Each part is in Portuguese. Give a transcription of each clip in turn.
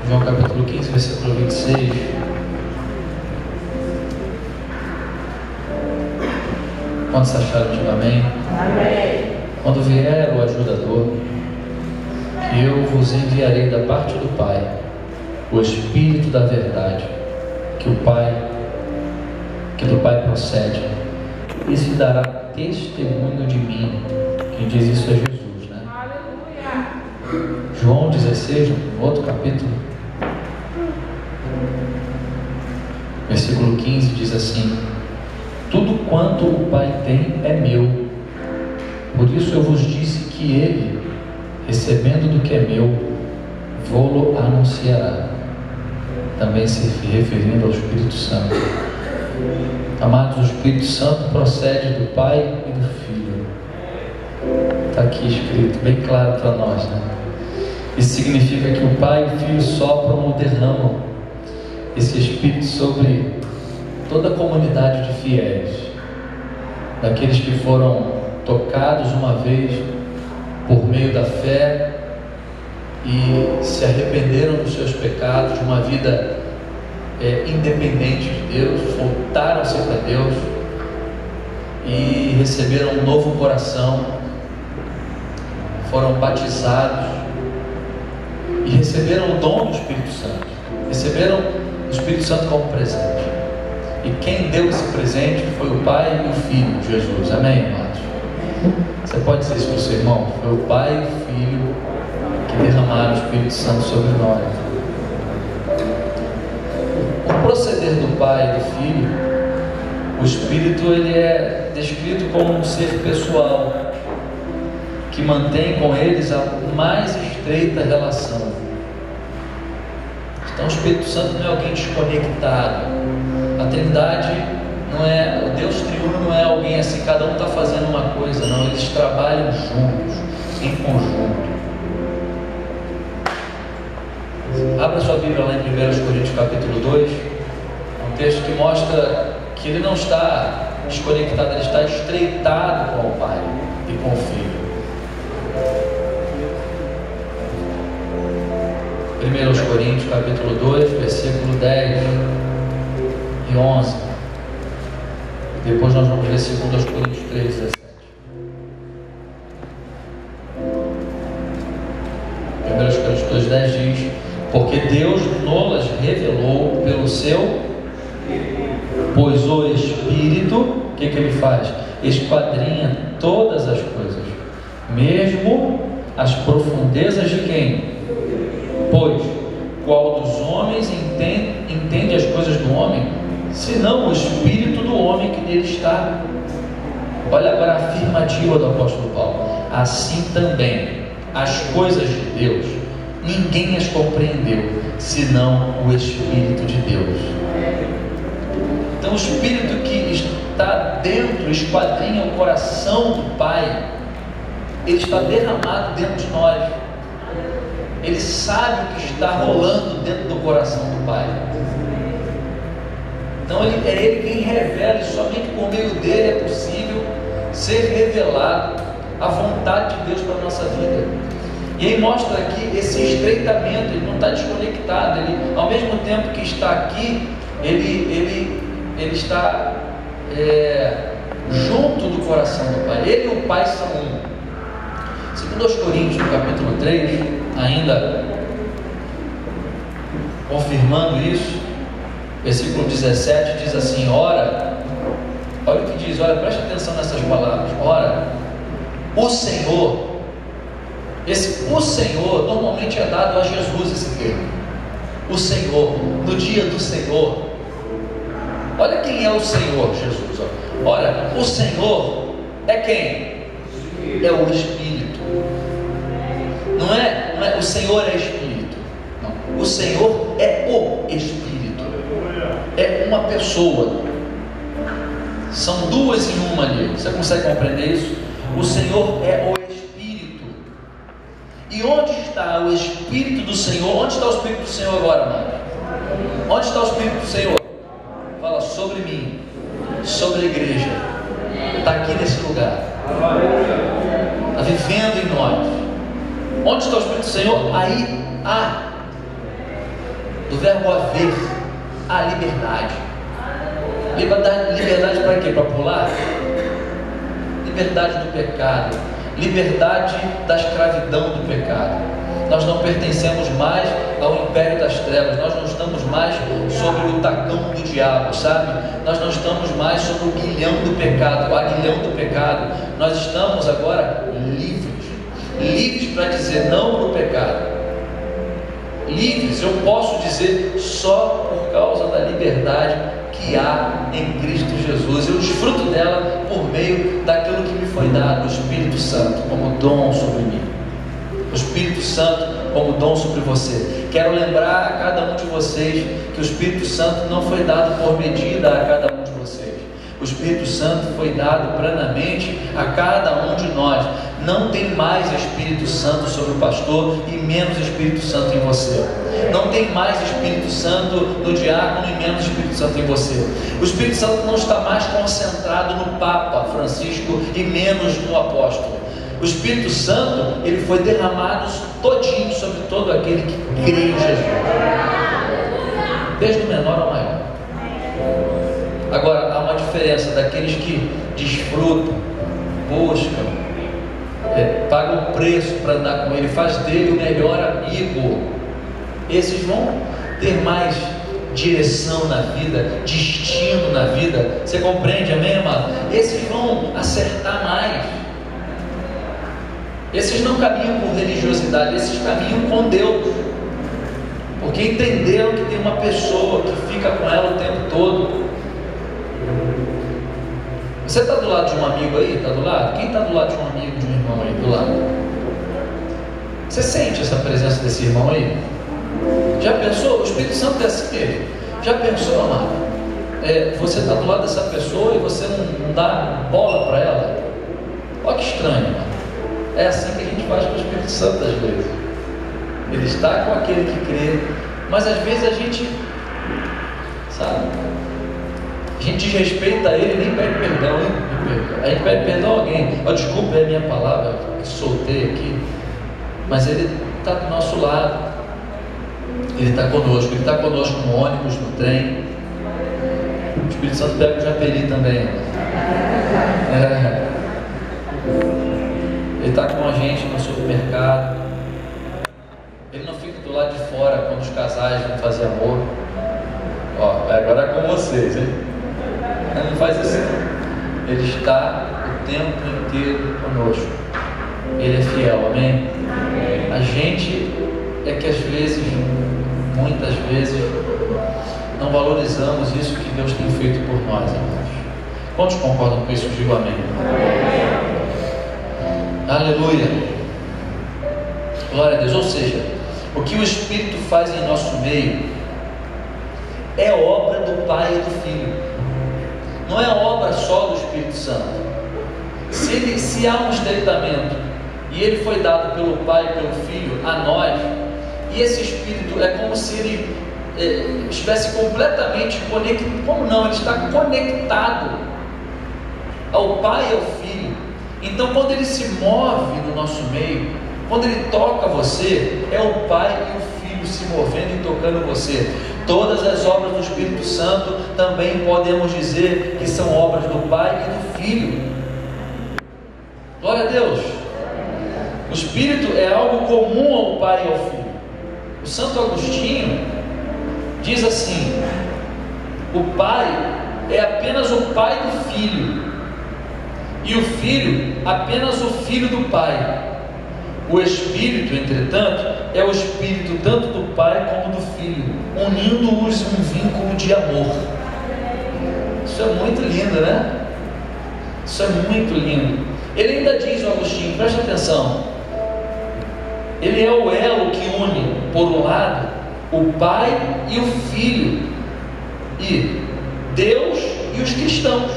João capítulo 15, versículo 26. Quantos acharam de amém? Amém. Quando vier o ajudador, que eu vos enviarei da parte do Pai, o Espírito da verdade, que do Pai procede, esse dará testemunho de mim. Quem diz isso é Jesus, né? Aleluia. João 16, no outro capítulo, versículo 15, diz assim: tudo quanto o Pai tem é meu, por isso eu vos disse que ele, recebendo do que é meu, vou-lo anunciará. Também se referindo ao Espírito Santo. Amados, o Espírito Santo procede do Pai e do Filho. Está aqui escrito, bem claro para nós, né? Isso significa que o Pai e o Filho sopram ou derramam esse Espírito sobre toda a comunidade de fiéis, daqueles que foram tocados uma vez por meio da fé e se arrependeram dos seus pecados, de uma vida independente de Deus, voltaram-se para Deus e receberam um novo coração, foram batizados e receberam o dom do Espírito Santo, receberam o Espírito Santo como presente. E quem deu esse presente foi o Pai e o Filho, Jesus. Amém, amados? Você pode dizer isso para o seu irmão? Foi o Pai e o Filho que derramaram o Espírito Santo sobre nós. O proceder do Pai e do Filho, o Espírito, ele é descrito como um ser pessoal que mantém com eles a mais estreita relação. Então o Espírito Santo não é alguém desconectado. A Trindade não é, o Deus triuno não é alguém assim, cada um está fazendo uma coisa, não, eles trabalham juntos, em conjunto. Abra sua Bíblia lá em 1 Coríntios capítulo 2, um texto que mostra que ele não está desconectado, ele está estreitado com o Pai e com o Filho. 1 Coríntios capítulo 2, versículo 10 e 11. Depois nós vamos ver 2 Coríntios 3, 17. 1 Coríntios 2, 10 diz: porque Deus nos revelou pelo seu, pois o Espírito, o que ele faz? Esquadrinha todas as coisas, mesmo as profundezas de quem? Pois qual dos homens entende as coisas do homem, senão o Espírito do homem que nele está? Olha agora a afirmativa do apóstolo Paulo: assim também as coisas de Deus ninguém as compreendeu, senão o Espírito de Deus. Então o Espírito que está dentro, esquadrinha o coração do Pai, ele está derramado dentro de nós. Ele sabe o que está rolando dentro do coração do Pai. Então é Ele quem revela, e somente por meio dele é possível ser revelado a vontade de Deus para a nossa vida. E aí mostra aqui esse estreitamento, ele não está desconectado, ele, ao mesmo tempo que está aqui, ele está junto do coração do Pai. Ele e o Pai são um. 2 Coríntios, no capítulo 3, ainda confirmando isso, versículo 17 diz assim: ora, olha o que diz, olha, preste atenção nessas palavras. Ora, o Senhor, o Senhor normalmente é dado a Jesus, esse termo, o Senhor, no dia do Senhor. Olha quem é o Senhor, Jesus. Ora, o Senhor é quem? É o Espírito. Não é o Senhor é Espírito, não. O Senhor é o Espírito, é uma pessoa, são duas em uma ali. Você consegue compreender isso? O Senhor é o Espírito. E onde está o Espírito do Senhor? Onde está o Espírito do Senhor agora, mano? Onde está o Espírito do Senhor? Fala sobre mim, sobre a igreja. Está aqui nesse lugar, está vivendo em nós. Onde está o Espírito do Senhor? Aí há, do verbo haver, a liberdade. Liberdade para quê? Para pular? Liberdade do pecado, liberdade da escravidão do pecado. Nós não pertencemos mais ao império das trevas, nós não estamos mais sobre o tacão do diabo, sabe? Nós não estamos mais sobre o guilhão do pecado, o aguilhão do pecado. Nós estamos agora livres para dizer não para o pecado. Livres, eu posso dizer, só por causa da liberdade que há em Cristo Jesus. Eu desfruto dela por meio daquilo que me foi dado, o Espírito Santo como dom sobre mim, o Espírito Santo como dom sobre você. Quero lembrar a cada um de vocês que o Espírito Santo não foi dado por medida a cada um de vocês. O Espírito Santo foi dado plenamente a cada um de nós. Não tem mais Espírito Santo sobre o pastor e menos Espírito Santo em você. Não tem mais Espírito Santo no diácono e menos Espírito Santo em você. O Espírito Santo não está mais concentrado no Papa Francisco e menos no apóstolo. O Espírito Santo, ele foi derramado todinho sobre todo aquele que crê em Jesus, desde o menor ao maior. Agora, há uma diferença daqueles que desfrutam, buscam, pagam o preço para andar com ele, faz dele o melhor amigo. Esses vão ter mais direção na vida, destino na vida. Você compreende, amém, amado? Esses vão acertar mais. Esses não caminham por religiosidade, esses caminham com Deus, porque entenderam que tem uma pessoa que fica com ela o tempo todo. Você está do lado de um amigo aí? Está do lado? Quem está do lado de um amigo, de um irmão aí? Do lado? Você sente essa presença desse irmão aí? Já pensou? O Espírito Santo é assim mesmo. Já pensou, amado? Você está do lado dessa pessoa e você não dá bola para ela? Olha que estranho, amado. É assim que a gente faz com o Espírito Santo às vezes. Ele está com aquele que crê, mas às vezes a gente, sabe, a gente desrespeita ele e nem pede perdão, hein? A gente pede perdão a alguém. Desculpa, é a minha palavra que soltei aqui, mas ele está do nosso lado, ele está conosco no ônibus, no trem. O Espírito Santo pega o Japeri também. Ele está com a gente no supermercado. Ele não fica do lado de fora quando os casais vão fazer amor. Agora é com vocês, hein? Ele não faz isso. Ele está o tempo inteiro conosco. Ele é fiel, amém? A gente é que às vezes, muitas vezes, não valorizamos isso que Deus tem feito por nós, irmãos. Quantos concordam com isso? Digo amém. Aleluia, glória a Deus. Ou seja, o que o Espírito faz em nosso meio é obra do Pai e do Filho, não é obra só do Espírito Santo. Se há um estreitamento e ele foi dado pelo Pai e pelo Filho a nós, e esse Espírito é como se ele estivesse completamente conectado. Como não? Ele está conectado ao Pai e ao Filho. Então, quando ele se move no nosso meio, quando ele toca você, é o Pai e o Filho se movendo e tocando você. Todas as obras do Espírito Santo também podemos dizer que são obras do Pai e do Filho. Glória a Deus. O Espírito é algo comum ao Pai e ao Filho. O Santo Agostinho diz assim: o Pai é apenas o Pai do Filho, e o Filho apenas o Filho do Pai. O Espírito, entretanto, é o Espírito tanto do Pai como do Filho, unindo-os em um vínculo de amor. Isso é muito lindo, né? Isso é muito lindo. Ele ainda diz, o Agostinho, preste atenção, ele é o elo que une, por um lado, o Pai e o Filho, e Deus e os cristãos.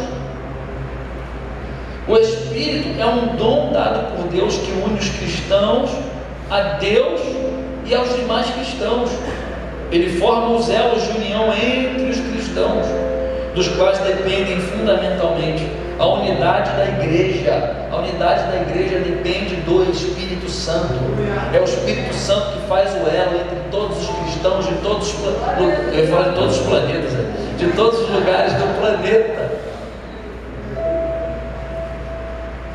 O Espírito é um dom dado por Deus que une os cristãos a Deus e aos demais cristãos. Ele forma os elos de união entre os cristãos. dos quais dependem fundamentalmente a unidade da igreja. A unidade da igreja depende do Espírito Santo. É o Espírito Santo que faz o elo entre todos os cristãos de todos os planetas, de todos os lugares do planeta,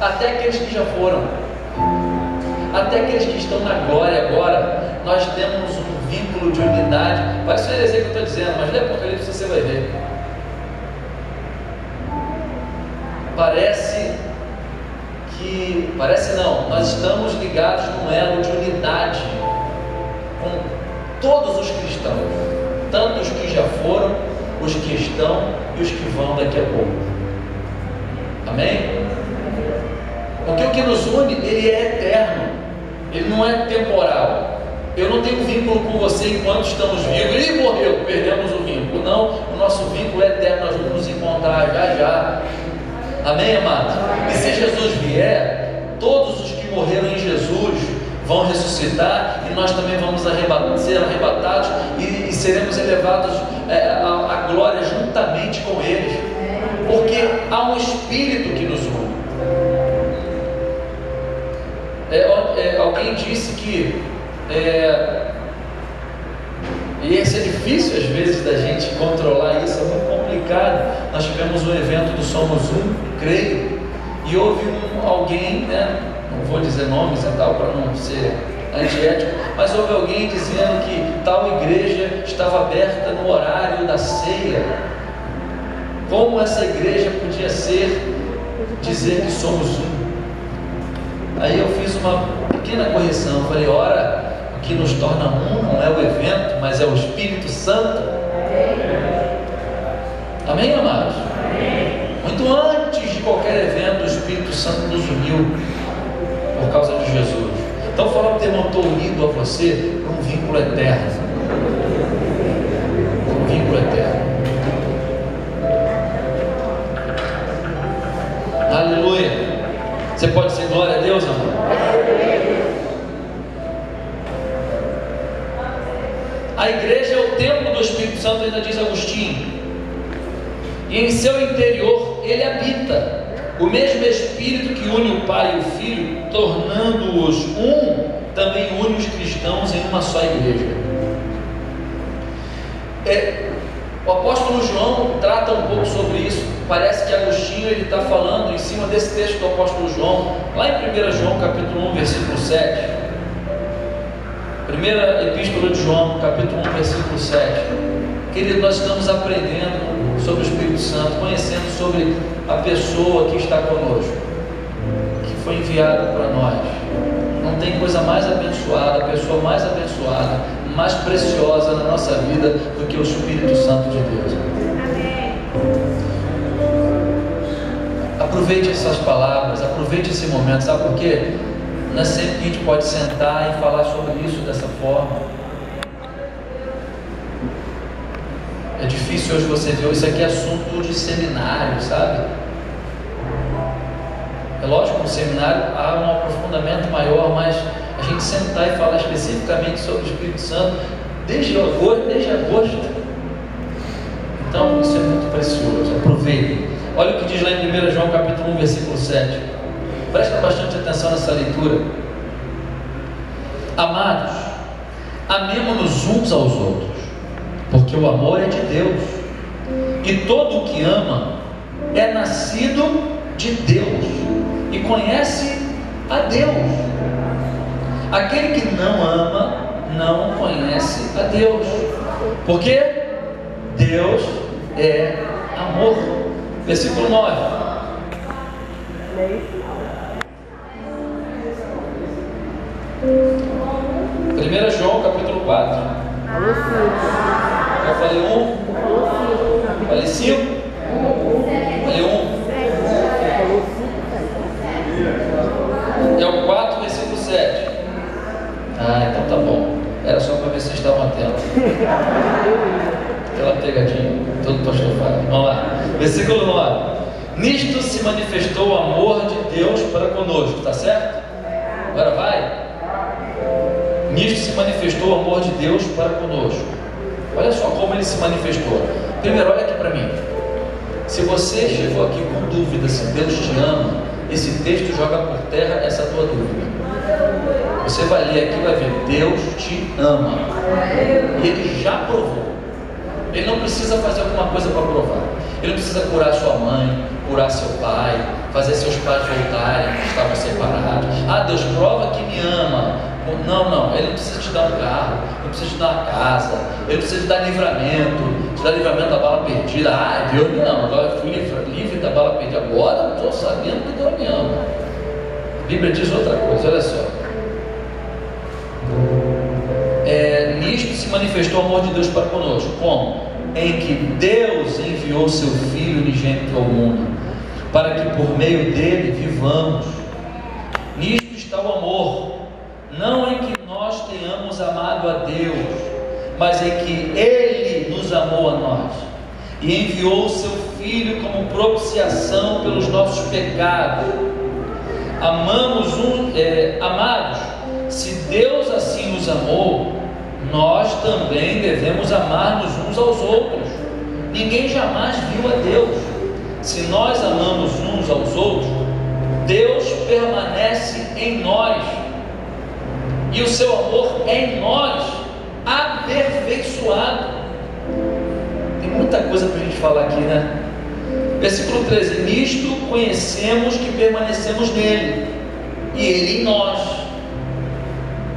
até aqueles que já foram, até aqueles que estão na glória agora. Nós temos um vínculo de unidade. Parece uma heresia que eu estou dizendo, mas lê Apocalipse, você vai ver. Parece não, nós estamos ligados num elo de unidade com todos os cristãos, tanto os que já foram, os que estão e os que vão daqui a pouco. Amém? Porque o que nos une, ele é eterno, ele não é temporal. Eu não tenho vínculo com você enquanto estamos vivos. E morreu, perdemos o vínculo. Não, o nosso vínculo é eterno, nós vamos nos encontrar já já. Amém, amados? E se Jesus vier, todos os que morreram em Jesus vão ressuscitar, e nós também vamos ser arrebatados e seremos elevados à glória juntamente com eles, porque há um Espírito que nos une. Alguém disse que e isso é difícil às vezes da gente controlar, isso é muito complicado. Nós tivemos um evento do Somos Um, creio, e houve alguém, não vou dizer nomes e tal para não ser antiético, mas houve alguém dizendo que tal igreja estava aberta no horário da ceia. Como essa igreja podia dizer que somos um? Aí eu fiz uma pequena correção, falei, ora, o que nos torna um não é o evento, mas é o Espírito Santo. Amém, amados? Muito antes de qualquer evento, o Espírito Santo nos uniu por causa de Jesus. Então fala para o teu irmão, estou unido a você por um vínculo eterno. Um vínculo eterno. Aleluia. Você pode dizer glória a Deus, amor? A igreja é o templo do Espírito Santo, ainda diz Agostinho. E em seu interior ele habita. O mesmo Espírito que une o Pai e o Filho, tornando-os um, também une os cristãos em uma só igreja. O apóstolo João trata um pouco sobre isso. Parece que Agostinho está falando em cima desse texto do apóstolo João, lá em 1 João capítulo 1, versículo 7. Primeira epístola de João, capítulo 1, versículo 7. Querido, nós estamos aprendendo sobre o Espírito Santo, conhecendo sobre a pessoa que está conosco, que foi enviado para nós. Não tem coisa mais abençoada, a pessoa mais abençoada, mais preciosa na nossa vida do que o Espírito Santo de Deus. Amém. Aproveite essas palavras, aproveite esse momento. Sabe por quê? Não é sempre que a gente pode sentar e falar sobre isso dessa forma. É difícil hoje você ver, isso aqui é assunto de seminário, sabe? É lógico que no seminário há um aprofundamento maior, mas a gente sentar e falar especificamente sobre o Espírito Santo desde agosto. Então isso é muito precioso, aproveite. Olha o que diz lá em 1 João capítulo 1, versículo 7. Presta bastante atenção nessa leitura. Amados, amemo-nos uns aos outros, porque o amor é de Deus, e todo o que ama é nascido de Deus e conhece a Deus. Aquele que não ama não conhece a Deus, porque Deus é amor. Versículo 9. 1 João capítulo 4. Eu falei 1, falei 5, falei 1. É o 4, versículo 7. Então tá bom. Era só para ver se vocês estavam atentos. Aquela pegadinha, todo pastor faz. Vamos lá. Versículo 9. Nisto se manifestou o amor de Deus para conosco, tá certo? Agora vai. Nisto se manifestou o amor de Deus para conosco. Olha só como ele se manifestou. Primeiro, olha aqui para mim. Se você chegou aqui com dúvida se Deus te ama, esse texto joga por terra essa tua dúvida. Você vai ler aqui e vai ver: Deus te ama. E Ele já provou. Ele não precisa fazer alguma coisa para provar. Ele não precisa curar sua mãe, curar seu pai, fazer seus pais voltarem que estavam separados. Ah, Deus prova que me ama. Não, Ele não precisa te dar um carro, não precisa te dar uma casa, Ele precisa te dar livramento, te dar livramento da bala perdida. Ah, Deus me ama, agora eu fui livre da bala perdida, agora eu estou sabendo que Deus me ama. A Bíblia diz outra coisa, olha só. Nisto se manifestou o amor de Deus para conosco. Como? Em que Deus enviou seu Filho unigênito ao mundo, para que por meio dele vivamos. Nisto está o amor, não em que nós tenhamos amado a Deus, mas em que Ele nos amou a nós, e enviou o seu Filho como propiciação pelos nossos pecados. Amados, se Deus assim nos amou, nós também devemos amar-nos uns aos outros. Ninguém jamais viu a Deus. Se nós amamos uns aos outros, Deus permanece em nós, e o seu amor é em nós aperfeiçoado. Tem muita coisa para a gente falar aqui, né? Versículo 13: nisto conhecemos que permanecemos nele, e ele em nós,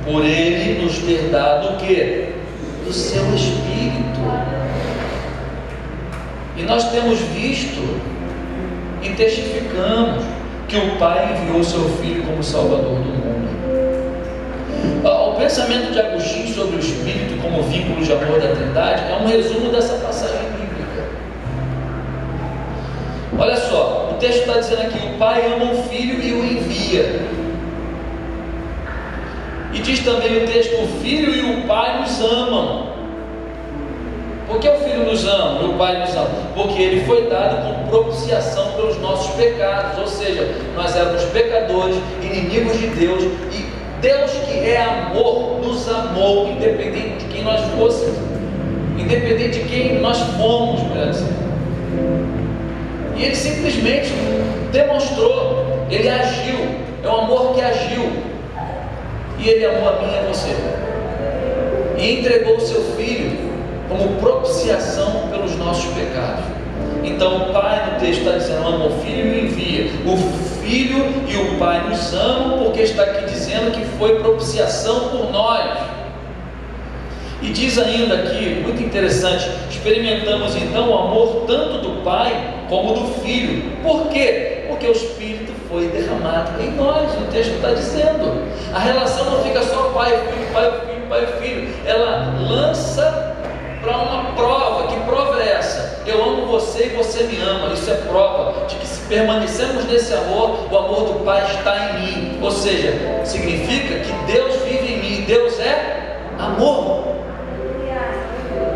por ele nos ter dado o que? Do seu Espírito. E nós temos visto e testificamos que o Pai enviou o seu Filho como Salvador do mundo. O pensamento de Agostinho sobre o Espírito como vínculo de amor da Trindade é um resumo dessa passagem bíblica. Olha só, o texto está dizendo aqui: o Pai ama o Filho e o envia. E diz também o texto: o Filho e o Pai nos amam. Por que o Filho nos ama e o Pai nos ama? Porque Ele foi dado como propiciação pelos nossos pecados. Ou seja, nós éramos pecadores, inimigos de Deus, e Deus, que é amor, nos amou, independente de quem nós fôssemos, independente de quem nós fomos, melhor dizendo. E Ele simplesmente demonstrou, Ele agiu, é um amor que agiu. E Ele amou a mim e a você, e entregou o seu Filho como propiciação pelos nossos pecados. Então o Pai, no texto, está dizendo: ama o Filho e envia. O Filho e o Pai nos amam, porque está aqui dizendo que foi propiciação por nós. E diz ainda aqui, muito interessante: experimentamos então o amor tanto do Pai como do Filho. Por quê? Porque o Espírito foi derramado em nós. O texto está dizendo. A relação não fica só pai e filho, pai e filho, pai e filho. Ela lança para uma prova. Que prova é essa? Eu amo você e você me ama. Isso é prova de que, se permanecemos nesse amor, o amor do Pai está em mim. Ou seja, significa que Deus vive em mim. Deus é amor.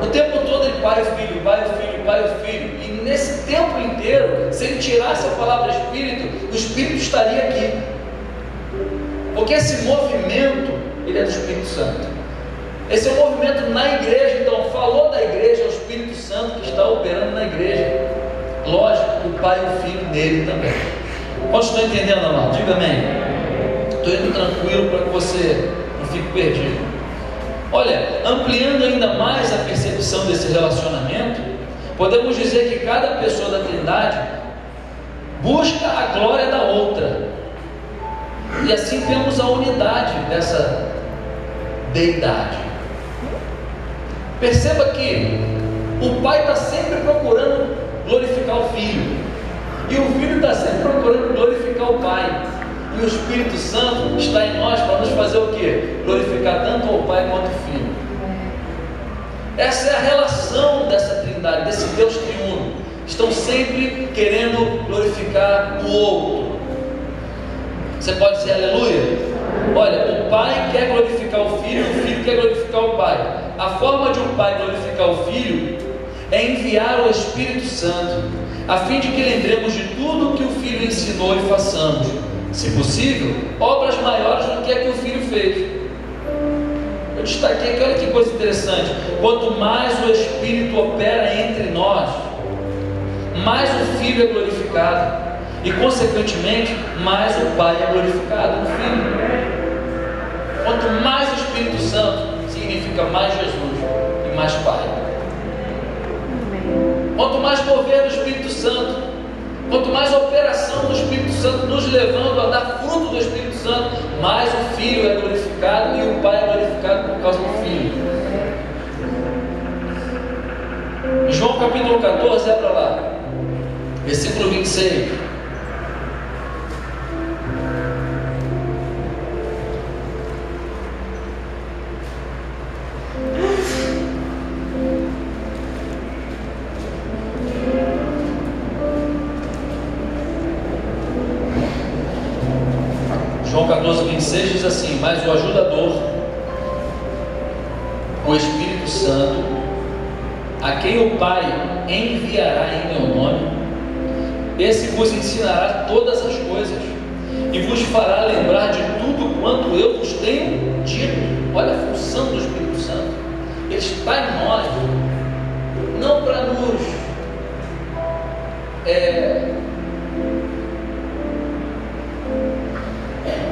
O tempo todo Ele Pai e Filho, Pai e Filho, Pai e Filho. E nesse tempo inteiro, se Ele tirasse a palavra Espírito, o Espírito estaria aqui. Porque esse movimento, ele é do Espírito Santo. Esse é um movimento na igreja. Então, falou da igreja, é o Espírito Santo que está operando na igreja. Lógico, o Pai e o Filho nele também. Quantos estão entendendo, amado? Diga amém. Estou indo tranquilo para que você não fique perdido. Olha, ampliando ainda mais a percepção desse relacionamento, podemos dizer que cada pessoa da Trindade busca a glória da outra. E assim temos a unidade dessa deidade. Perceba que o Pai está sempre procurando glorificar o Filho, e o Filho está sempre procurando glorificar o Pai, e o Espírito Santo está em nós para nos fazer o quê? Glorificar tanto o Pai quanto o Filho. Essa é a relação dessa Trindade, desse Deus triuno. Estão sempre querendo glorificar o outro. Você pode dizer aleluia? Olha, o Pai quer glorificar o Filho, o Filho quer glorificar o Pai. A forma de um Pai glorificar o Filho é enviar o Espírito Santo, a fim de que lembremos de tudo o que o Filho ensinou e façamos, se possível, obras maiores do que a que o Filho fez. Eu destaquei aqui, olha que coisa interessante: quanto mais o Espírito opera entre nós, mais o Filho é glorificado, e consequentemente, mais o Pai é glorificado no Filho. Quanto mais o Espírito Santo, significa mais Jesus e mais Pai. Quanto mais mover do Espírito Santo, quanto mais operação do Espírito Santo nos levando a dar fruto do Espírito Santo, mais o Filho é glorificado e o Pai é glorificado por causa do Filho. João capítulo 14, é para lá, versículo 26. João 14, 26 diz assim: mas o ajudador, o Espírito Santo, a quem o Pai enviará em meu nome, esse vos ensinará todas as coisas e vos fará lembrar de tudo quanto eu vos tenho dito. Olha a função do Espírito Santo. Ele está em nós, não para nos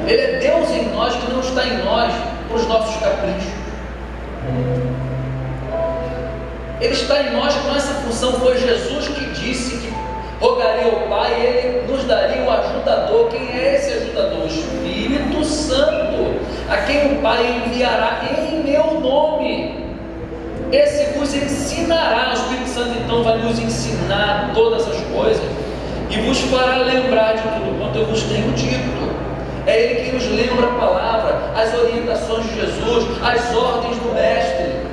Ele é Deus em nós, que não está em nós para os nossos caprichos. Ele está em nós com essa função. Foi Jesus que disse que rogaria ao Pai e Ele nos daria o ajudador. Quem é esse ajudador? O Espírito Santo, a quem o Pai enviará em meu nome. Esse vos ensinará. O Espírito Santo então vai nos ensinar todas as coisas e vos fará lembrar de tudo quanto eu vos tenho dito. É Ele quem nos lembra a palavra, as orientações de Jesus, as ordens do Mestre.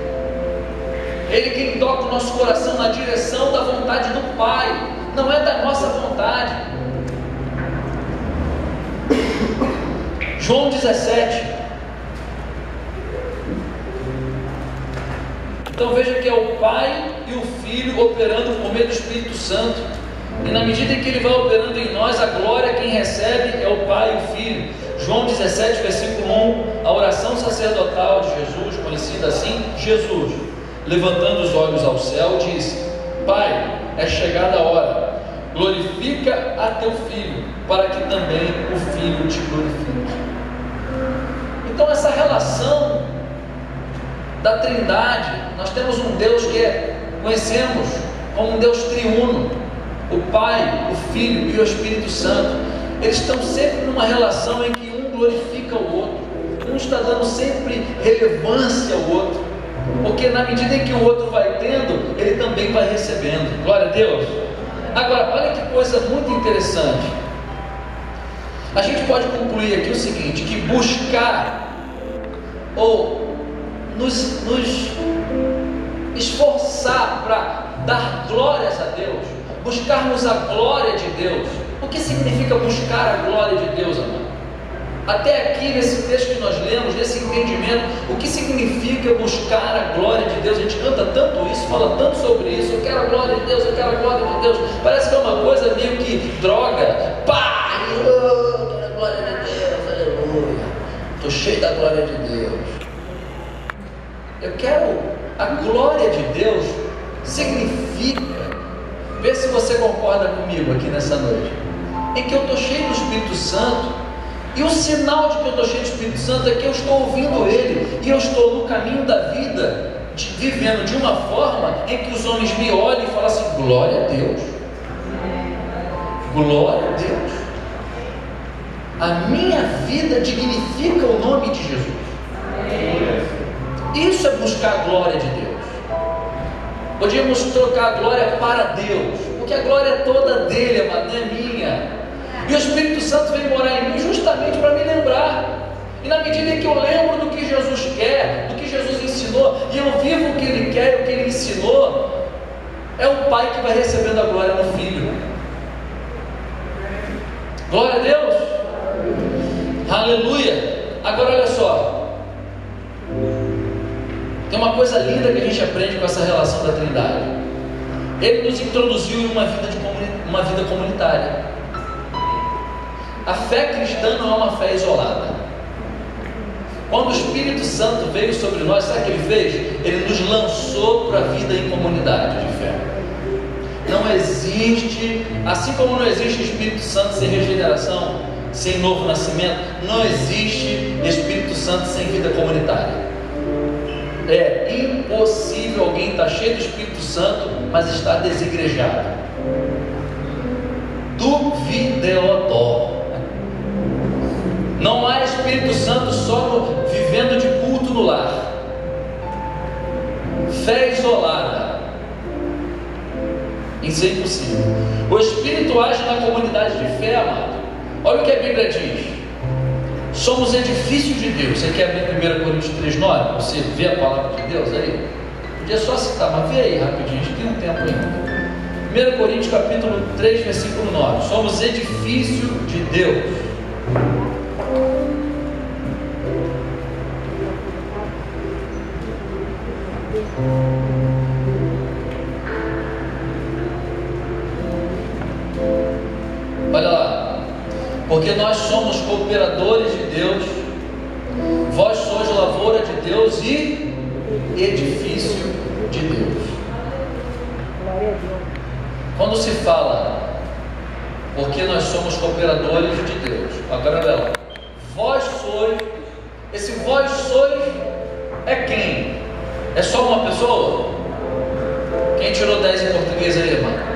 Ele quem toca o nosso coração na direção da vontade do Pai, não é da nossa vontade. João 17. Então veja que é o Pai e o Filho operando por meio do Espírito Santo. E na medida em que Ele vai operando em nós, a glória quem recebe é o Pai e o Filho. João 17, versículo 1, a oração sacerdotal de Jesus, conhecida assim: Jesus, levantando os olhos ao céu, disse: Pai, é chegada a hora, glorifica a teu Filho, para que também o Filho te glorifique. Então essa relação da Trindade, nós temos um Deus que conhecemos como um Deus triuno, o Pai, o Filho e o Espírito Santo. Eles estão sempre numa relação em que um glorifica o outro, um está dando sempre relevância ao outro, porque na medida em que o outro vai tendo, ele também vai recebendo. Glória a Deus. Agora, olha que coisa muito interessante. A gente pode concluir aqui o seguinte: que buscar ou nos esforçar para dar glórias a Deus, buscarmos a glória de Deus. O que significa buscar a glória de Deus, amado? Até aqui nesse texto que nós lemos, nesse entendimento, o que significa buscar a glória de Deus? A gente canta tanto isso, fala tanto sobre isso: eu quero a glória de Deus, eu quero a glória de Deus. Parece que é uma coisa meio que droga. Pá, eu quero a glória de Deus, aleluia, estou cheio da glória de Deus. Eu quero a glória de Deus. Significa, vê se você concorda comigo aqui nessa noite, em que eu estou cheio do Espírito Santo. E o sinal de que eu estou cheio do Espírito Santo é que eu estou ouvindo Ele, e eu estou no caminho da vida, vivendo de uma forma em que os homens me olhem e falam assim: glória a Deus, glória a Deus. A minha vida dignifica o nome de Jesus. Isso é buscar a glória de Deus. Podíamos trocar a glória para Deus, porque a glória é toda dele, amado, não é minha. E o Espírito Santo vem morar em mim justamente para me lembrar. E na medida em que eu lembro do que Jesus quer, do que Jesus ensinou, e eu vivo o que Ele quer, o que Ele ensinou, é o Pai que vai recebendo a glória no Filho. Glória a Deus. Aleluia. Agora olha só, tem uma coisa linda que a gente aprende com essa relação da Trindade. Ele nos introduziu em uma vida comunitária. A fé cristã não é uma fé isolada. Quando o Espírito Santo veio sobre nós, sabe o que Ele fez? Ele nos lançou para a vida em comunidade de fé. Não não existe, assim como não existe Espírito Santo sem regeneração, sem novo nascimento, não existe Espírito Santo sem vida comunitária. É impossível alguém estar cheio do Espírito Santo, mas estar desigrejado. Duvideodó. Não há Espírito Santo só vivendo de culto no lar. Fé isolada. Isso é impossível. O Espírito age na comunidade de fé, amado. Olha o que a Bíblia diz. Somos edifício de Deus. Você quer abrir 1 Coríntios 3,9? Você vê a palavra de Deus aí? Podia só citar, mas vê aí rapidinho, a gente tem um tempo ainda. 1 Coríntios capítulo 3, versículo 9. Somos edifício de Deus. Olha lá. Porque nós somos cooperadores de Deus, vós sois lavoura de Deus e edifício de Deus. Quando se fala, porque nós somos cooperadores de Deus, agora olha lá, vós sois, esse vós sois é quem? É só uma pessoa? Quem tirou 10 em português aí, irmão?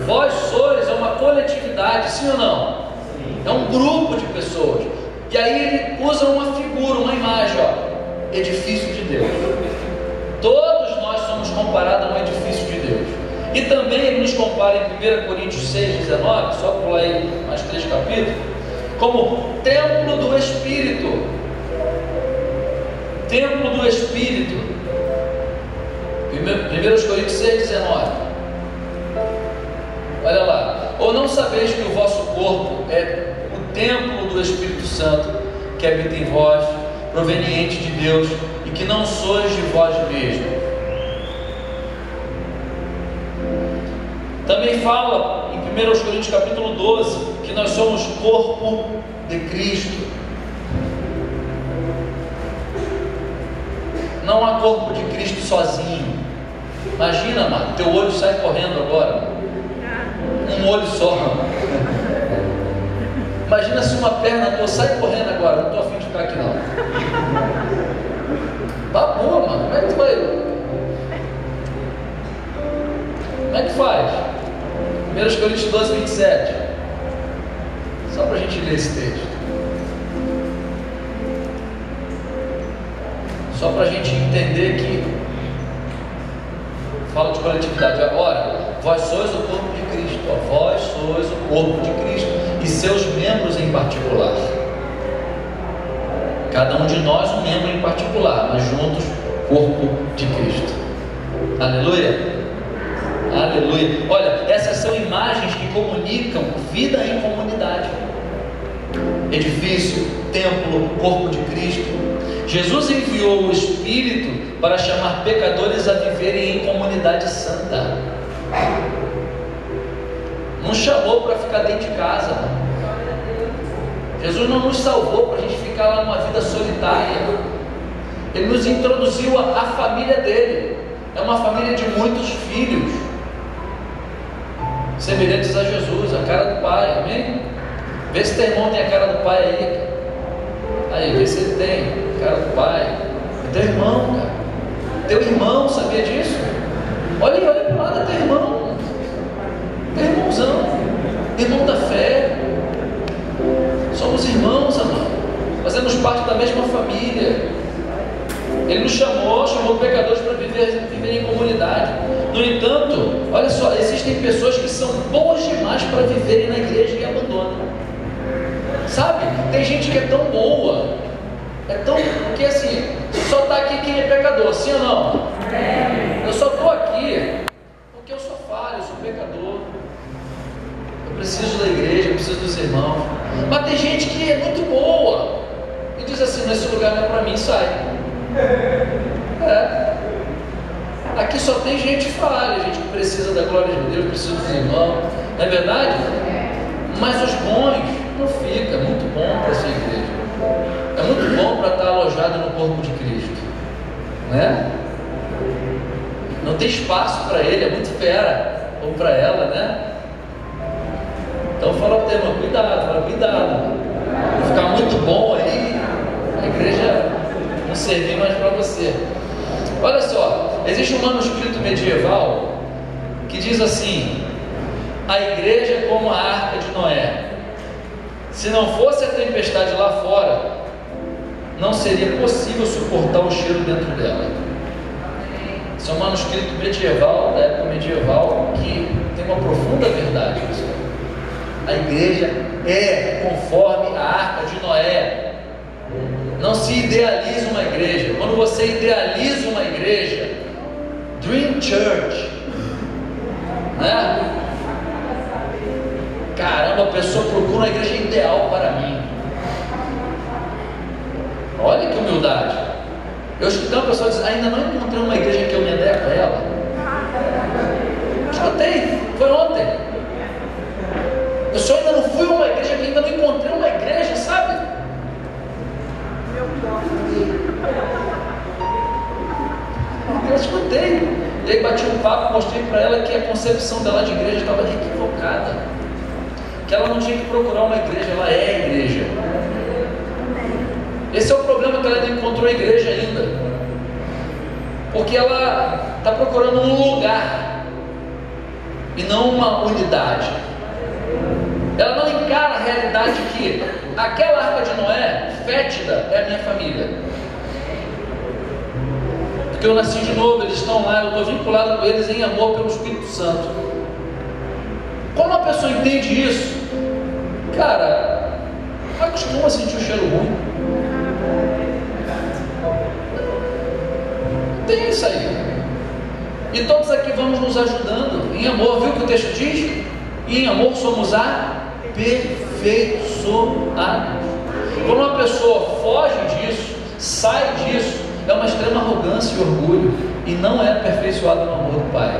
Vós sois é uma coletividade, sim ou não? Sim. É um grupo de pessoas. E aí ele usa uma figura, uma imagem, ó, edifício de Deus. Todos nós somos comparados a um edifício de Deus. E também ele nos compara em 1 Coríntios 6,19, só pular aí mais 3 capítulos, como templo do Espírito. Templo do Espírito. 1 Coríntios 6,19. Olha lá. Ou não sabeis que o vosso corpo é o templo do Espírito Santo, que habita em vós, proveniente de Deus, e que não sois de vós mesmos? Também fala em 1 Coríntios capítulo 12, que nós somos corpo de Cristo. Não há corpo de Cristo sozinho. Imagina, mano, teu olho sai correndo agora. Um olho só. Imagina se uma perna tua sai correndo agora. Não estou a fim de ficar aqui não. Tá boa, mano. Como é que tu vai? Como é que faz? 1 Coríntios 12, 27. Só para a gente ler esse texto. Só para a gente entender que fala de coletividade. Ora, vós sois o corpo de Cristo. Ó, vós sois o corpo de Cristo e seus membros em particular. Cada um de nós um membro em particular, mas juntos, corpo de Cristo. Aleluia. Aleluia. Olha, essas são imagens que comunicam vida em comunidade. Edifício, templo, corpo de Cristo. Jesus enviou o Espírito para chamar pecadores a viverem em comunidade santa. Não chamou para ficar dentro de casa. Jesus não nos salvou para a gente ficar lá numa vida solitária. Ele nos introduziu à família dele. É uma família de muitos filhos, semelhantes a Jesus, a cara do Pai, amém? Vê se teu irmão tem a cara do Pai aí. Aí, vê se ele tem a cara do Pai. É teu irmão, cara. Teu irmão, sabia disso? Olha para o lado, é teu irmão. Teu irmãozão. Irmão da fé. Somos irmãos, amado. Fazemos parte da mesma família. Ele nos chamou pecadores para viver em comunidade. No entanto, olha só, existem pessoas que são boas demais para viverem na igreja e abandonam. Sabe? Tem gente que é tão boa, porque assim, só está aqui quem é pecador, sim ou não? Eu só estou aqui porque eu sou falho, eu sou pecador. Eu preciso da igreja, eu preciso dos irmãos. Mas tem gente que é muito boa e diz assim: nesse lugar não é para mim, sai. Aqui só tem gente falha, gente que precisa da glória de Deus, precisa dos irmãos, não é verdade? Mas os bons não ficam. É muito bom para essa igreja, é muito bom para estar alojado no corpo de Cristo, né? não tem espaço para ele, é muito fera, ou para ela, né? Então fala o tema, cuidado, vai ficar muito bom aí, a igreja não servir mais para você. Olha só, existe um manuscrito medieval que diz assim: a igreja é como a arca de Noé. Se não fosse a tempestade lá fora, não seria possível suportar o cheiro dentro dela. Isso é um manuscrito medieval, da época medieval, que tem uma profunda verdade. A igreja é conforme a arca de Noé. Não se idealiza uma igreja. Quando você idealiza uma igreja, Dream Church, né? Caramba, a pessoa procura uma igreja ideal para mim. Olha que humildade. Eu escutei uma pessoa dizer: ainda não encontrei uma igreja que eu me adequo a ela. Escutei, foi ontem. Eu só ainda não fui a uma igreja que ainda não encontrei uma igreja, sabe? Eu escutei. E aí bati um papo, mostrei para ela que a concepção dela de igreja estava equivocada. Que ela não tinha que procurar uma igreja, ela é a igreja. Esse é o problema, que ela não encontrou a igreja ainda. Porque ela está procurando um lugar e não uma unidade. Ela não encara a realidade que aquela arca de Noé, fétida, é a minha família. Porque eu nasci de novo, eles estão lá, eu estou vinculado com eles em amor pelo Espírito Santo. Quando uma pessoa entende isso, cara, acostuma a sentir o cheiro ruim. Tem isso aí. E todos aqui vamos nos ajudando em amor, viu o que o texto diz? E em amor somos aperfeiçoados. Quando uma pessoa foge disso, sai disso, é uma extrema arrogância e orgulho, e não é aperfeiçoado no amor do Pai.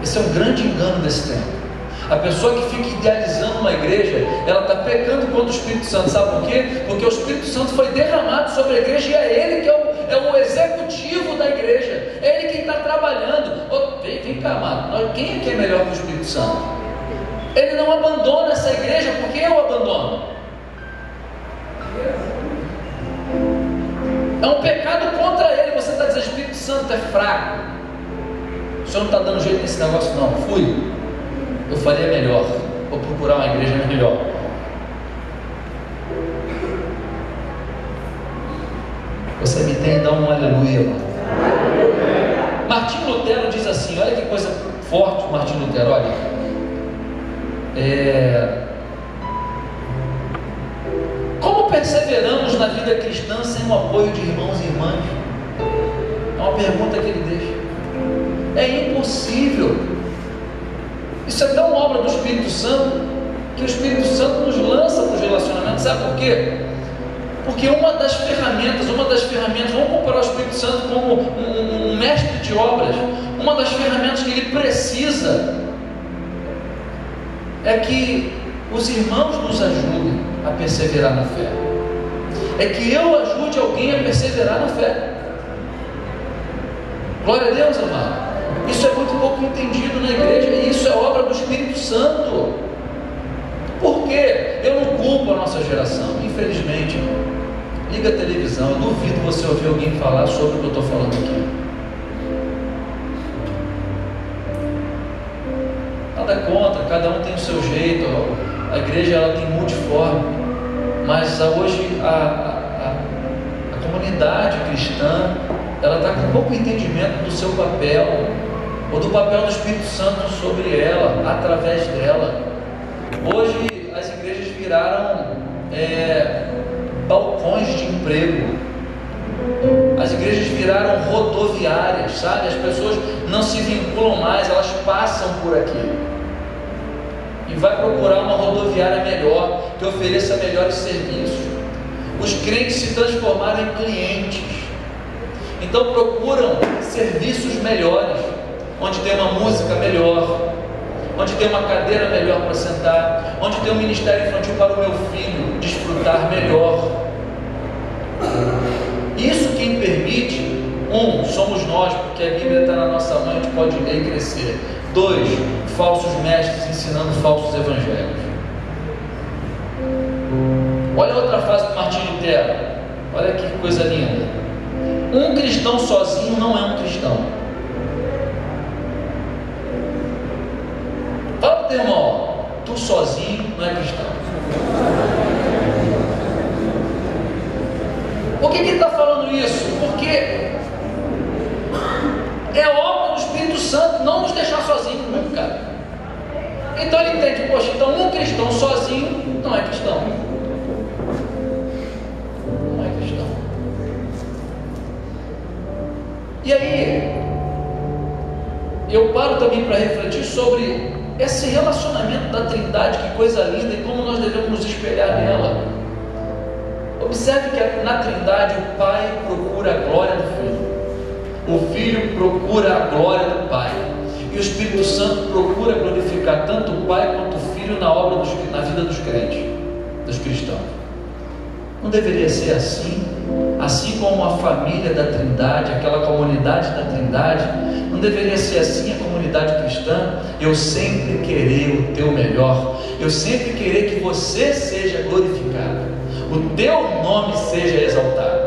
Esse é um grande engano desse tempo. A pessoa que fica idealizando uma igreja, ela está pecando contra o Espírito Santo. Sabe por quê? Porque o Espírito Santo foi derramado sobre a igreja, e é Ele que é o executivo da igreja, é Ele quem está trabalhando. Vem cá, amado, quem aqui é melhor que o Espírito Santo? Ele não abandona essa igreja, porque eu abandono. É um pecado contra Ele. Você está dizendo: Espírito Santo é fraco, o Senhor não está dando jeito nesse negócio. Não, eu faria melhor, vou procurar uma igreja melhor. Você me tem, dá um aleluia, mano. Martinho Lutero diz assim, olha que coisa forte, Martinho Lutero, olha. Como perseveramos na vida cristã sem o apoio de irmãos e irmãs? É uma pergunta que ele deixa. É impossível. Isso é tão obra do Espírito Santo, que o Espírito Santo nos lança para os relacionamentos. Sabe por quê? Porque uma das ferramentas, vamos comparar o Espírito Santo como um mestre de obras. Uma das ferramentas que ele precisa é que os irmãos nos ajudem a perseverar na fé. É que eu ajude alguém a perseverar na fé. Glória a Deus, amado. Isso é muito pouco entendido na igreja, e isso é obra do Espírito Santo. Por quê? Eu não culpo a nossa geração, infelizmente. Liga a televisão, eu duvido você ouvir alguém falar sobre o que eu estou falando aqui. Nada contra, cada um tem o seu jeito. A igreja, ela tem multiforme, mas hoje a comunidade cristã, ela está com pouco entendimento do seu papel, ou do papel do Espírito Santo sobre ela, através dela. Hoje as igrejas viraram balcões de emprego, as igrejas viraram rodoviárias, sabe? As pessoas não se vinculam mais, elas passam por aqui e vai procurar uma rodoviária melhor, que ofereça melhores serviços. Os crentes se transformaram em clientes, então procuram serviços melhores, onde tem uma música melhor, onde tem uma cadeira melhor para sentar, onde tem um ministério infantil para o meu filho desfrutar melhor. Isso quem permite, somos nós, porque porque a Bíblia está na nossa mão, a gente pode ler e crescer. 2, falsos mestres ensinando falsos evangelhos. Olha outra frase do Martinho Lutero, olha que coisa linda. Um cristão sozinho não é um cristão. Fala para o teu irmão, tu sozinho não é cristão. Por que ele está falando isso? Porque é obra do Espírito Santo não nos deixar sozinhos nunca. Então ele entende, poxa, então um cristão sozinho não é cristão. Não é cristão. E aí, eu paro também para refletir sobre esse relacionamento da Trindade, que coisa linda, e como nós devemos nos espelhar nela. Observe que na Trindade o Pai procura a glória do Filho, o Filho procura a glória do Pai, e o Espírito Santo procura glorificar tanto o Pai quanto o Filho na vida dos crentes, dos cristãos. Não deveria ser assim? Assim como a família da Trindade, aquela comunidade da Trindade, não deveria ser assim a comunidade cristã? Eu sempre querer o teu melhor, eu sempre querer que você seja glorificado, o teu nome seja exaltado,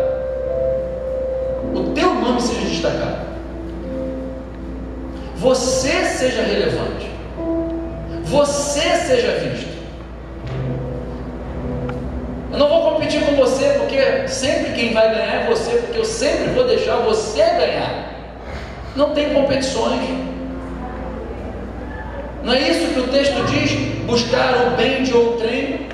o teu nome seja destacado, você seja relevante, você seja visto. Eu não vou competir com você, porque sempre quem vai ganhar é você, porque eu sempre vou deixar você ganhar. Não tem competições. Não é isso que o texto diz? Buscar o bem de outrem,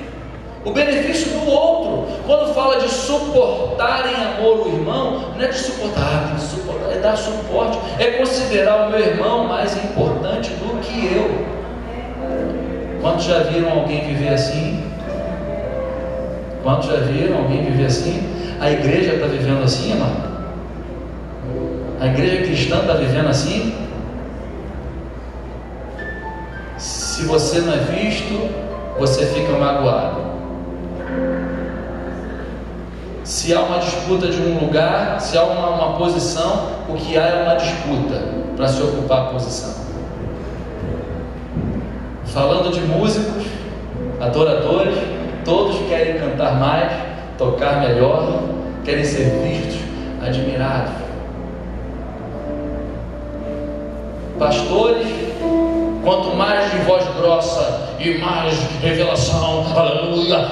o benefício do outro. Quando fala de suportar em amor o irmão, não é de suportar, tem que suportar, é dar suporte, é considerar o meu irmão mais importante do que eu. Quantos já viram alguém viver assim? Quantos já viram alguém viver assim? A igreja está vivendo assim, irmão? A igreja cristã está vivendo assim? Se você não é visto, você fica magoado. Se há uma disputa de um lugar, se há uma posição, o que há é uma disputa para se ocupar a posição. Falando de músicos, adoradores, todos querem cantar mais, tocar melhor, querem ser vistos, admirados. Pastores, quanto mais de voz grossa e mais revelação, aleluia,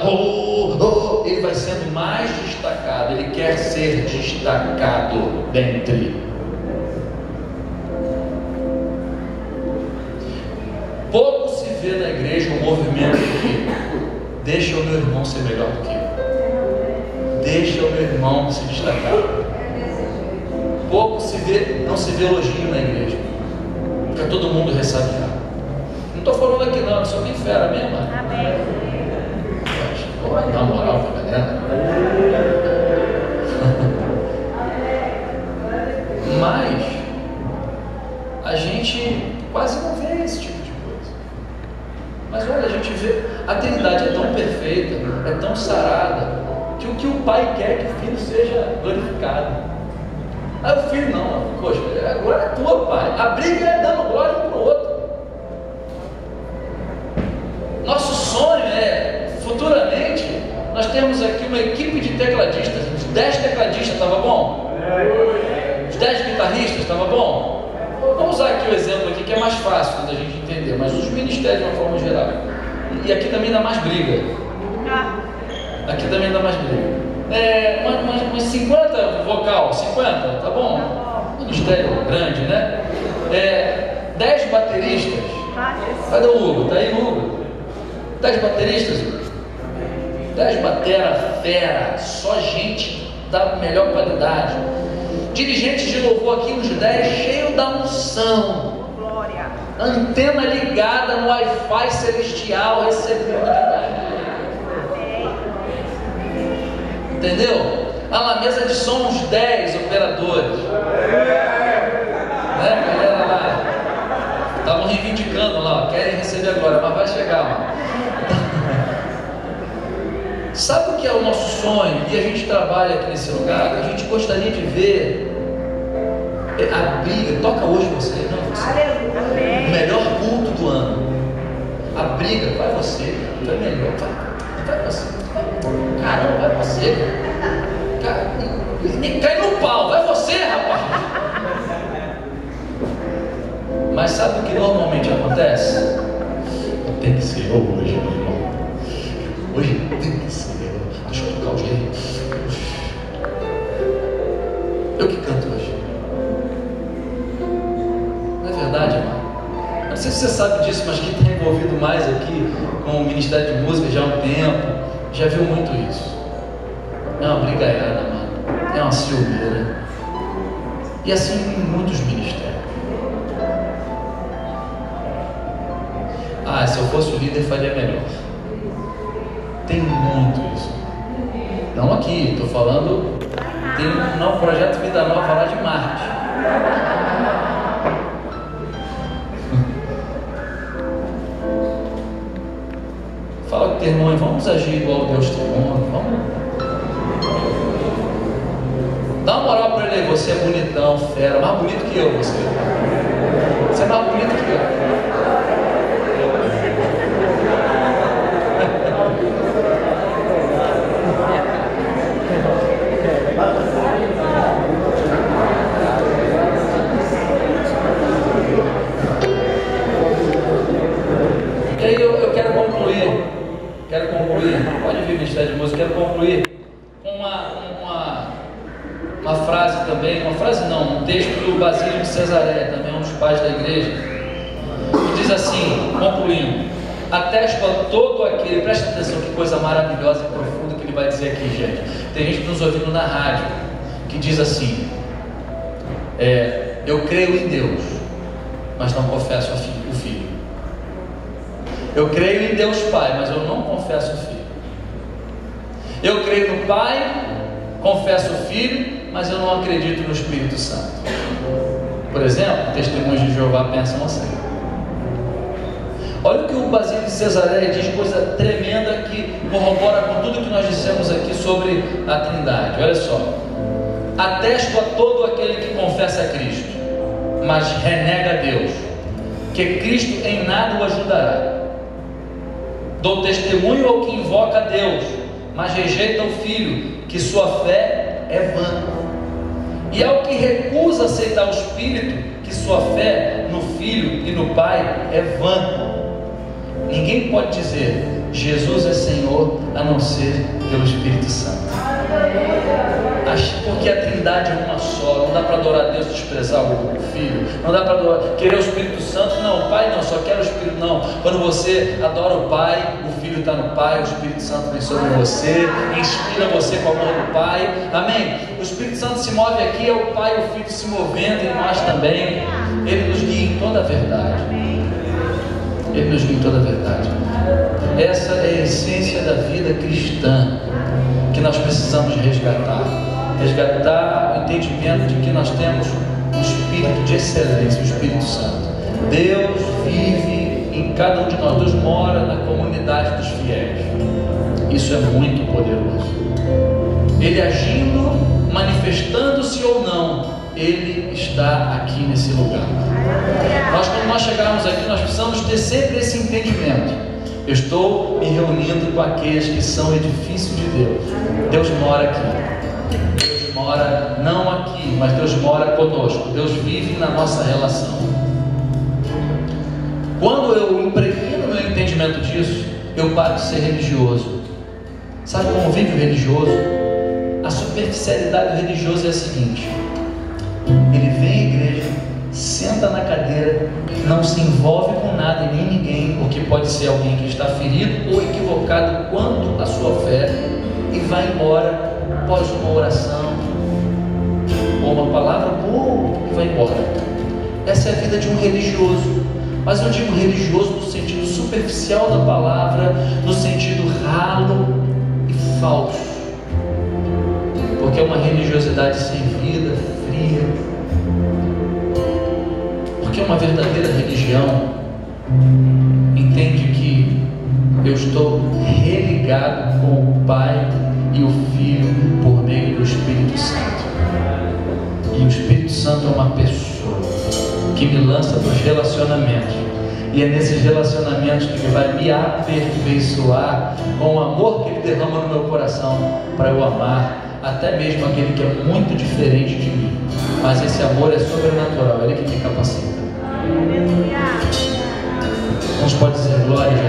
ele vai sendo mais destacado, ele quer ser destacado dentre. Pouco se vê na igreja um movimento que deixa o meu irmão ser melhor do que eu, deixa o meu irmão se destacar. Pouco se vê, não se vê elogio na igreja, fica todo mundo ressabiado. Não estou falando aqui não, só tem fera mesmo. Amém. Dá moral pra galera. Mas a gente quase não vê esse tipo de coisa. Mas olha, a gente vê, a Trindade é tão perfeita, é tão sarada, que o que o Pai quer é que o Filho seja glorificado. Aí o Filho não, poxa, a glória é tua, Pai. A briga é dando glória um para o outro. Nosso sonho é, futuramente, nós temos aqui uma equipe de tecladistas, uns 10 tecladistas, estava bom? Os 10 guitarristas, estava bom? Vamos usar aqui o exemplo aqui, que é mais fácil da gente entender, mas os ministérios de uma forma geral. E aqui também dá mais briga. Aqui também dá mais briga. Umas 50 vocal, 50, tá bom? Ministério grande, né? 10 bateristas. Cadê o Hugo? Tá aí o Hugo? 10 bateristas? 10 batera fera, só gente da melhor qualidade. Dirigentes de louvor aqui, uns 10, cheio da unção. Glória. Antena ligada no Wi-Fi celestial, recebendo de entendeu? Na mesa de som, uns 10 operadores. Né, galera lá? Estavam reivindicando lá, ó, querem receber agora, mas vai chegar lá. Sabe o que é o nosso sonho? E a gente trabalha aqui nesse lugar. A gente gostaria de ver A briga, toca hoje você, não você. O melhor culto do ano. A briga, vai você, tu é melhor, vai você. Caramba, vai você. Cara, nem cai no pau, vai você, rapaz. Mas sabe o que normalmente acontece? Tem que ser eu hoje, meu irmão. Hoje tem que ser eu. Deixa eu tocar o jeito. Eu que canto hoje. Não é verdade, irmão? Não sei se você sabe disso, mas quem está envolvido mais aqui com o Ministério de Música já há um tempo, já viu muito isso. É uma brigaiada, mano. É uma ciumeira. E assim em muitos ministérios. Ah, se eu fosse o líder faria melhor. Tem muito isso. Não aqui, estou falando. Tem um projeto Vida Nova lá de Marte. Fala com o teu irmão, vamos agir igual Deus tem mundo. Vamos. Dá uma moral para ele aí, você é bonitão, fera, mais bonito que eu, você. Você é mais bonito que eu. E aí eu quero concluir, pode vir Ministério de Música, quero concluir com uma frase também, um texto do Basílio de Cesareia, também um dos pais da igreja, que diz assim, concluindo: atesto a todo aquele, presta atenção que coisa maravilhosa e profunda que ele vai dizer aqui, gente. Tem gente nos ouvindo na rádio que diz assim: eu creio em Deus, mas não confesso o Filho. Eu creio em Deus Pai, mas eu não confesso o Filho. Eu creio no Pai, confesso o Filho, mas eu não acredito no Espírito Santo. Por exemplo, testemunhos de Jeová pensam assim. Olha o que o Basílio de Cesareia diz, coisa tremenda que corrobora com tudo que nós dissemos aqui sobre a Trindade. Olha só: atesto a todo aquele que confessa a Cristo, mas renega a Deus, que Cristo em nada o ajudará. Dou testemunho ao que invoca a Deus, mas rejeita o Filho, que sua fé é vã. E ao que recusa aceitar o Espírito, que sua fé no Filho e no Pai é vã. Ninguém pode dizer Jesus é Senhor a não ser pelo Espírito Santo. Porque a Trindade é uma só. Não dá para adorar a Deus e desprezar o Filho. Não dá para querer o Espírito Santo. Não, o Pai não, só quero o Espírito. Não, quando você adora o Pai, o Filho está no Pai, o Espírito Santo vem sobre você, inspira você com o amor do Pai. Amém? O Espírito Santo se move aqui, é o Pai e o Filho se movendo em nós também. Ele nos guia em toda a verdade. Ele nos guia em toda a verdade. Essa é a essência da vida cristã que nós precisamos resgatar o entendimento de que nós temos um espírito de excelência, o Espírito Santo. Deus vive em cada um de nós. Deus mora na comunidade dos fiéis. Isso é muito poderoso. Ele agindo, manifestando-se ou não, Ele está aqui nesse lugar. Quando nós chegarmos aqui, nós precisamos ter sempre esse entendimento. Eu estou me reunindo com aqueles que são edifício de Deus. Deus mora aqui. Deus mora não aqui, mas Deus mora conosco. Deus vive na nossa relação. Quando eu impregno o meu entendimento disso, eu paro de ser religioso. Sabe como vive o religioso? A superficialidade do religioso é a seguinte: ele vem à igreja, senta na cadeira, não se envolve com nada e nem ninguém, o que pode ser alguém que está ferido ou equivocado quanto à sua fé, e vai embora após uma oração ou uma palavra boa e vai embora. Essa é a vida de um religioso. Mas eu digo religioso no sentido superficial da palavra, no sentido ralo e falso, porque é uma religiosidade sem vida, fria. Porque uma verdadeira religião entende que eu estou religado com o Pai e o Filho por meio do Espírito Santo. E o Espírito Santo é uma pessoa. me lança para os relacionamentos. E é nesses relacionamentos que Ele vai me aperfeiçoar com o amor que Ele derrama no meu coração, para eu amar até mesmo aquele que é muito diferente de mim. Mas esse amor é sobrenatural, Ele que me capacita. Uns podem dizer glória a